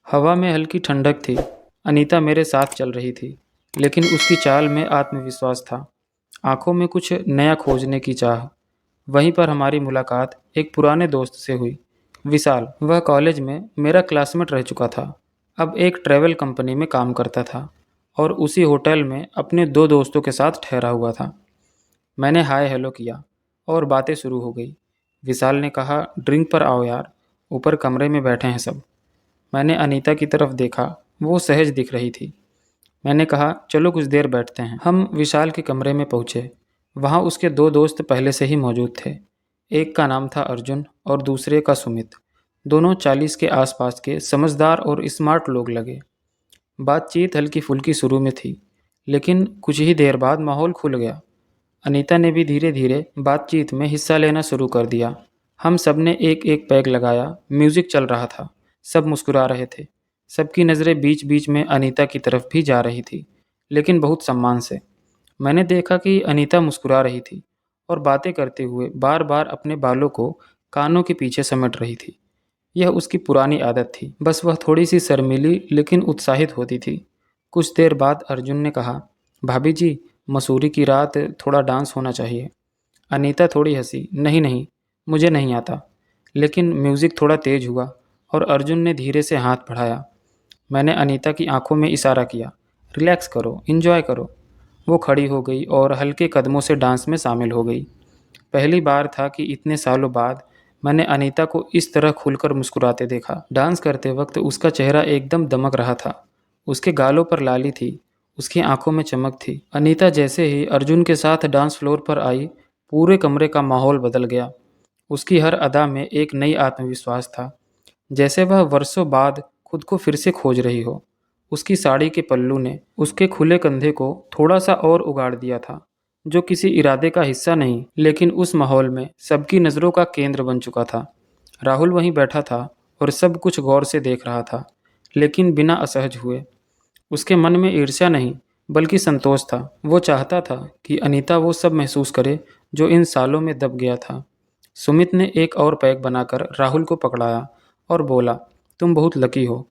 हवा में हल्की ठंडक थी। अनीता मेरे साथ चल रही थी, लेकिन उसकी चाल में आत्मविश्वास था, आंखों में कुछ नया खोजने की चाह। वहीं पर हमारी मुलाकात एक पुराने दोस्त से हुई, विशाल। वह कॉलेज में मेरा क्लासमेट रह चुका था, अब एक ट्रैवल कंपनी में काम करता था और उसी होटल में अपने दो दोस्तों के साथ ठहरा हुआ था। मैंने हाय हेलो किया और बातें शुरू हो गई। विशाल ने कहा, ड्रिंक पर आओ यार, ऊपर कमरे में बैठे हैं सब। मैंने अनीता की तरफ देखा, वो सहज दिख रही थी। मैंने कहा, चलो कुछ देर बैठते हैं। हम विशाल के कमरे में पहुंचे। वहां उसके दो दोस्त पहले से ही मौजूद थे। एक का नाम था अर्जुन और दूसरे का सुमित। दोनों 40 के आसपास के समझदार और स्मार्ट लोग लगे। बातचीत हल्की फुल्की शुरू में थी, लेकिन कुछ ही देर बाद माहौल खुल गया। अनीता ने भी धीरे धीरे बातचीत में हिस्सा लेना शुरू कर दिया। हम सब ने एक एक पैग लगाया, म्यूजिक चल रहा था, सब मुस्कुरा रहे थे। सबकी नज़रें बीच बीच में अनीता की तरफ भी जा रही थी, लेकिन बहुत सम्मान से। मैंने देखा कि अनीता मुस्कुरा रही थी और बातें करते हुए बार बार अपने बालों को कानों के पीछे समेट रही थी। यह उसकी पुरानी आदत थी, बस वह थोड़ी सी शर्मीली लेकिन उत्साहित होती थी। कुछ देर बाद अर्जुन ने कहा, भाभी जी, मसूरी की रात थोड़ा डांस होना चाहिए। अनीता थोड़ी हंसी, नहीं नहीं, मुझे नहीं आता। लेकिन म्यूज़िक थोड़ा तेज हुआ और अर्जुन ने धीरे से हाथ बढ़ाया। मैंने अनीता की आंखों में इशारा किया, रिलैक्स करो, एंजॉय करो। वो खड़ी हो गई और हल्के कदमों से डांस में शामिल हो गई। पहली बार था कि इतने सालों बाद मैंने अनीता को इस तरह खुलकर मुस्कुराते देखा। डांस करते वक्त उसका चेहरा एकदम दमक रहा था। उसके गालों पर लाली थी, उसकी आंखों में चमक थी। अनीता जैसे ही अर्जुन के साथ डांस फ्लोर पर आई, पूरे कमरे का माहौल बदल गया। उसकी हर अदा में एक नई आत्मविश्वास था, जैसे वह वर्षों बाद खुद को फिर से खोज रही हो। उसकी साड़ी के पल्लू ने उसके खुले कंधे को थोड़ा सा और उगाड़ दिया था, जो किसी इरादे का हिस्सा नहीं, लेकिन उस माहौल में सबकी नज़रों का केंद्र बन चुका था। राहुल वहीं बैठा था और सब कुछ गौर से देख रहा था, लेकिन बिना असहज हुए। उसके मन में ईर्ष्या नहीं, बल्कि संतोष था। वो चाहता था कि अनीता वो सब महसूस करे जो इन सालों में दब गया था। सुमित ने एक और पैक बनाकर राहुल को पकड़ाया और बोला, तुम बहुत लकी हो,